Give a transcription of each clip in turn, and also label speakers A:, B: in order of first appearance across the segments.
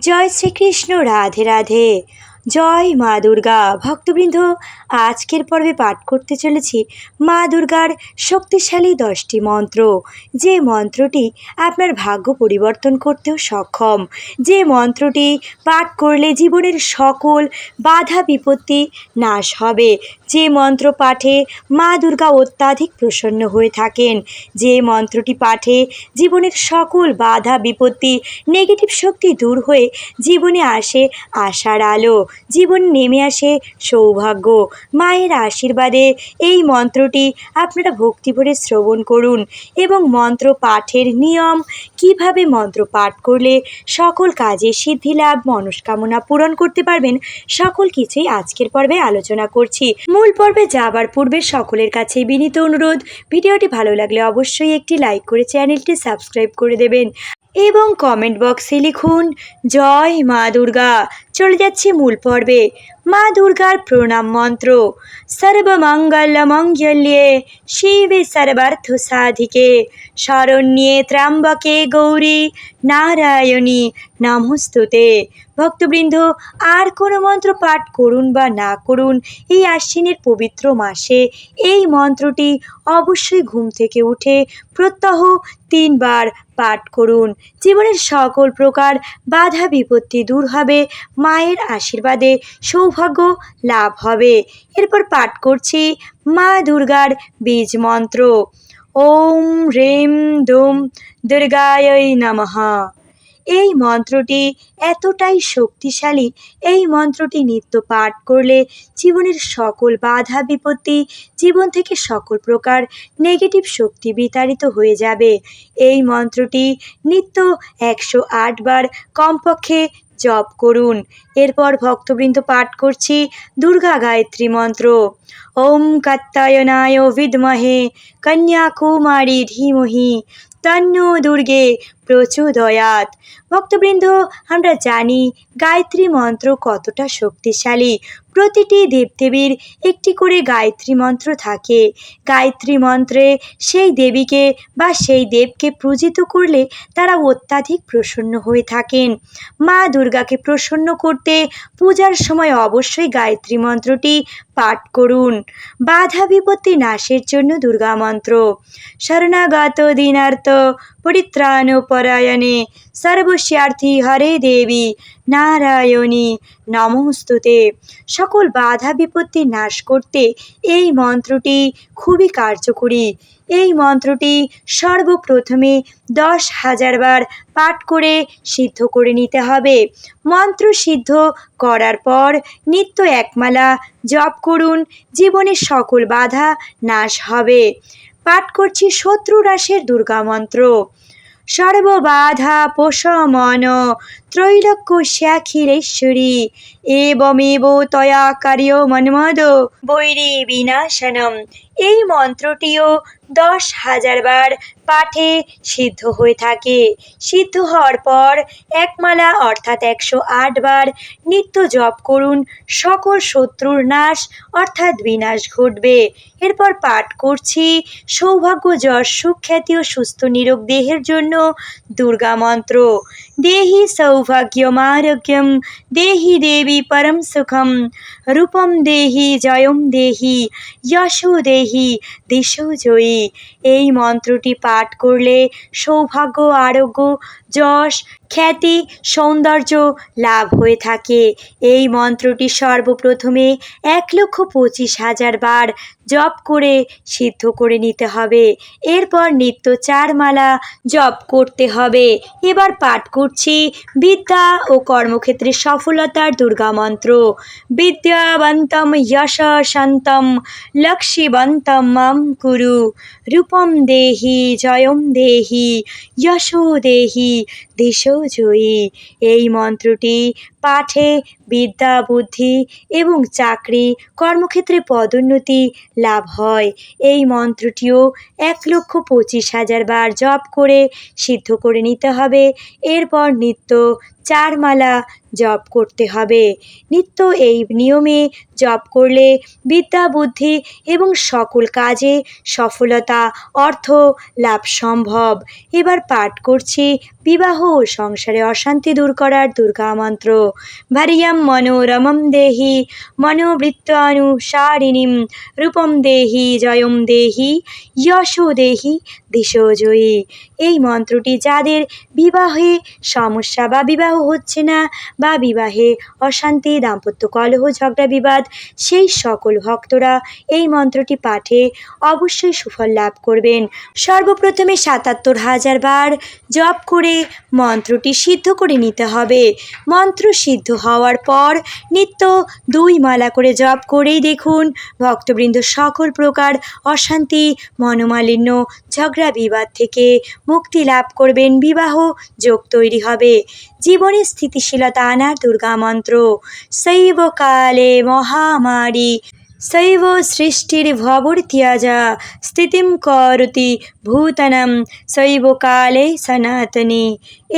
A: জয় শ্রীকৃষ্ণ, রাধে রাধে। জয় মা দুর্গা। ভক্তবৃন্দ, আজকের পর্বে পাঠ করতে চলেছি মা দুর্গার শক্তিশালী 10টি মন্ত্র, যে মন্ত্রটি আপনার ভাগ্য পরিবর্তন করতেও সক্ষম, যে মন্ত্রটি পাঠ করলে জীবনের সকল বাধা বিপত্তি নাশ হবে, যে মন্ত্র পাঠে মা দুর্গা অত্যাধিক প্রসন্ন হয়ে থাকেন, যে মন্ত্রটি পাঠে জীবনের সকল বাধা বিপত্তি নেগেটিভ শক্তি দূর হয়ে জীবনে আসে আশার আলো, জীবন নেমে আসে সৌভাগ্য। মায়ের আশীর্বাদে এই মন্ত্রটি আপনারা ভক্তি ভরে শ্রবণ করুন এবং মন্ত্র পাঠের নিয়ম, কিভাবে মন্ত্র পাঠ করলে সকল কাজে সিদ্ধি লাভ, মনস্কামনা পূরণ করতে পারবেন, সকল কিছুই আজকের পর্বে আলোচনা করছি। মূল পর্বে যাবার পূর্বে সকলের কাছে বিনীত অনুরোধ, ভিডিওটি ভালো লাগলে অবশ্যই একটি লাইক করে চ্যানেলটি সাবস্ক্রাইব করে দেবেন এবং কমেন্ট বক্সে লিখুন জয় মা দুর্গা। চলে যাচ্ছি মূল পর্বে। মা দুর্গার প্রণাম মন্ত্র। সর্বমঙ্গল মঙ্গল্যে শিবে সর্বার্থ সাধিকে শরণ্যে ত্র্যম্বকে গৌরী নারায়ণী নমস্তুতে। ভক্তবৃন্দ, আর কোনো মন্ত্র পাঠ করুন বা না করুন, এই আশ্বিনের পবিত্র মাসে এই মন্ত্রটি অবশ্যই ঘুম থেকে উঠে প্রত্যহ 3 বার পাঠ করুন। জীবনের সকল প্রকার বাধা বিপত্তি দূর হবে, মায়ের আশীর্বাদে সৌভাগ্য লাভ হবে। এরপর পাঠ করছি মা দুর্গার বীজ মন্ত্র। ওম হ্রিম ধুম দুর্গায় নমঃ। এই মন্ত্রটি এতটাই শক্তিশালী, এই মন্ত্রটি নিত্য পাঠ করলে জীবনের সকল বাধা বিপত্তি, জীবন থেকে সকল প্রকার নেগেটিভ শক্তি বিতাড়িত হয়ে যাবে। এই মন্ত্রটি নিত্য 108 বার কমপক্ষে জপ করুন। এরপর ভক্তবৃন্দ পাঠ করছি দুর্গা গায়ত্রী মন্ত্র। ওম কাত্যায়নায় বিদ্মহে কন্যাকুমারী ধীমহি তন্নো দুর্গে প্রচোদয়াৎ। ভক্তবৃন্দ, আমরা জানি গায়ত্রী মন্ত্র কতটা শক্তিশালী। প্রতিটি দেবদেবীর একটি করে গায়ত্রী মন্ত্র থাকে। গায়ত্রী মন্ত্রে সেই দেবীকে বা সেই দেবকে পূজিত করলে তারা অত্যাধিক প্রসন্ন হয়ে থাকেন। মা দুর্গাকে প্রসন্ন করতে পূজার সময় অবশ্যই গায়ত্রী মন্ত্রটি পাঠ করুন। বাধা বিপত্তি নাশের জন্য দুর্গা মন্ত্র। শরণাগত দীনার্থ পরিত্রাণ পরায়ণে সর্বস্যার্থী হরে দেবী নারায়ণী নমস্তুতে। সকল বাধা বিপত্তি নাশ করতে এই মন্ত্রটি খুবই কার্যকরী। এই মন্ত্রটি সর্বপ্রথমে 10,000 বার পাঠ করে সিদ্ধ করে নিতে হবে। মন্ত্র সিদ্ধ করার পর নিত্য একমালা জপ করুন, জীবনের সকল বাধা নাশ হবে। পাঠ করছি শত্রু নাশের দুর্গা মন্ত্র। সর্ববাধা প্রশমন ত্রৈলোক্যস্যাখিলেশ্বরী এবমেব তয়া কার্য মন্মদ বৈরী বিনাশনম। এই মন্ত্রটিও 10,000 বার পাঠে সিদ্ধ হয়ে থাকে। সিদ্ধ হওয়ার পর একমালা অর্থাৎ 108 বার নিত্য জপ করুন, সকল শত্রুর নাশ অর্থাৎ বিনাশ ঘটবে। এরপর পাঠ করছি সৌভাগ্য, যশ, সুখ্যাতি ও সুস্থ নিরোগ দেহের জন্য দুর্গা মন্ত্র। দেহি সৌভাগ্যমারোগ্যম দেহি দেবী পরম সুখম রূপম দেহি জয়ম দেহি যশো দেহি দিশো জয়ী। এই মন্ত্রটি পাঠ করলে সৌভাগ্য, আরোগ্য, যশ, খ্যাতি, সৌন্দর্য লাভ হয়ে থাকে। এই মন্ত্রটি সর্বপ্রথমে 1,25,000 বার জপ করে সিদ্ধ করে নিতে হবে। এরপর নিত্য 4 মালা জপ করতে হবে। এবার পাঠ করছি বিদ্যা ও কর্মক্ষেত্রে সফলতার দুর্গা মন্ত্র। বিদ্যাবন্তম যশসন্তম লক্ষ্মীবন্তম মাম কুরু রূপম দেহি জয়ম দেহি যশো দেহি দিশো জয়ী। এই মন্ত্রটি পাঠে বিদ্যা, বুদ্ধি এবং চাকরি, কর্মক্ষেত্রে পদোন্নতি লাভ হয়। এই মন্ত্রটিও 1,25,000 বার জপ করে সিদ্ধ করে নিতে হবে। এরপর নিত্য 4 মালা জপ করতে হবে। নিত্য এই নিয়মে জপ করলে বিদ্যা বুদ্ধি এবং সকল কাজে সফলতা অর্থ লাভ সম্ভব। এবার পাঠ করছি বিবাহ ও সংসারে অশান্তি দূর করার দুর্গা মন্ত্র। ভারিয়াম মনোরমম দেহি মনোবৃত্তানুসারিণীম রূপম দেহি জয়ম দেহি যশো দেহি দিশো জয়ী। এই মন্ত্রটি যাদের বিবাহে সমস্যা বা বিবাহ হচ্ছে না বা বিবাহে অশান্তি দাম্পত্য কলহ ঝগড়া বিবাদ, সেই সকল ভক্তরা এই মন্ত্রটি পাঠে অবশ্যই সুফল লাভ করবেন। সর্বপ্রথমে ৭৭,০০০ বার জপ করে মন্ত্রটি সিদ্ধ করে নিতে হবে। মন্ত্র সিদ্ধ হওয়ার পর নিত্য 2 মালা করে জপ করেই দেখুন ভক্তবৃন্দ সকল প্রকার অশান্তি মনোমালিন্য ঝগড়া বিবাদ থেকে মুক্তি লাভ করবেন, বিবাহ যোগ তৈরি হবে। জীবনে স্থিতিশীলতা আনার দুর্গা মন্ত্র। শৈব কালে মহামারী শৈব সৃষ্টির ভবর্ত্যাজা স্থিতিম করতি ভূতানাম শৈব কালে সনাতনী।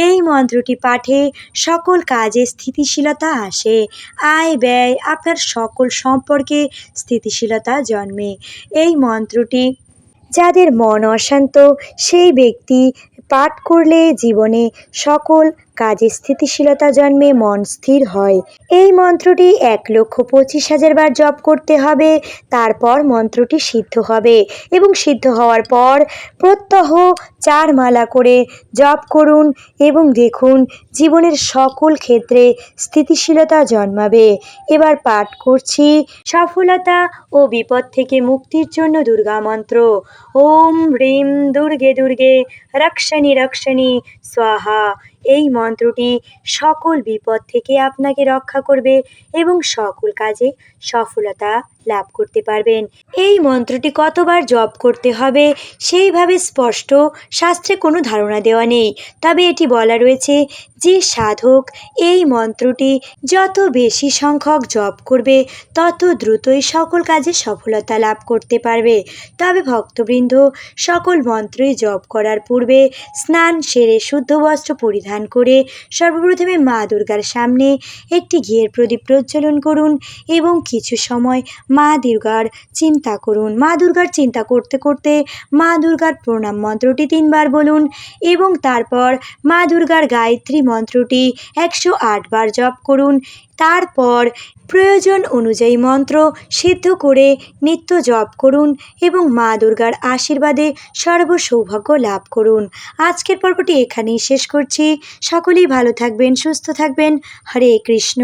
A: এই মন্ত্রটি পাঠে সকল কাজে স্থিতিশীলতা আসে, আয় ব্যয় আপনার সকল সম্পর্কে স্থিতিশীলতা জন্মে। এই মন্ত্রটি যাদের মন অশান্ত সেই ব্যক্তি পাঠ করলে জীবনে সকল কাজে স্থিতিশীলতা জন্মে, মন স্থির হয়। এই মন্ত্রটি 1,25,000 বার জপ করতে হবে। তারপর মন্ত্রটি সিদ্ধ হবে এবং সিদ্ধ হওয়ার পর প্রত্যহ 4 মালা করে জপ করুন এবং দেখুন জীবনের সকল ক্ষেত্রে স্থিতিশীলতা জন্মাবে। এবার পাঠ করছি সফলতা ও বিপদ থেকে মুক্তির জন্য দুর্গা মন্ত্র। ওম হ্রিম দুর্গে দুর্গে রক্ষণী রক্ষণী স্বাহা। এই মন্ত্রটি সকল বিপদ থেকে আপনাকে রক্ষা করবে এবং সকল কাজে সফলতা লাভ করতে পারবেন। এই মন্ত্রটি কতবার জপ করতে হবে সেইভাবে স্পষ্ট শাস্ত্রে কোনো ধারণা দেওয়া নেই, তবে এটি বলা রয়েছে যে সাধক এই মন্ত্রটি যত বেশি সংখ্যক জপ করবে তত দ্রুতই সকল কাজে সফলতা লাভ করতে পারবে। তবে ভক্তবৃন্দ সকল মন্ত্রই জপ করার পূর্বে স্নান সেরে শুদ্ধ বস্ত্র পরিধান করে সর্বপ্রথমে মা দুর্গার সামনে একটি ঘিয়ের প্রদীপ প্রজ্বলন করুন এবং কিছু সময় মা দুর্গার চিন্তা করুন। মা দুর্গার চিন্তা করতে করতে মা দুর্গার প্রণাম মন্ত্রটি 3 বার বলুন এবং তারপর মা দুর্গার গায়ত্রী মন্ত্রটি 108 বার জপ করুন। তারপর প্রয়োজন অনুযায়ী মন্ত্র সিদ্ধ করে নিত্য জপ করুন এবং মা দুর্গার আশীর্বাদে সর্বসৌভাগ্য লাভ করুন। আজকের পর্বটি এখানেই শেষ করছি। সকলেই ভালো থাকবেন, সুস্থ থাকবেন। হরে কৃষ্ণ।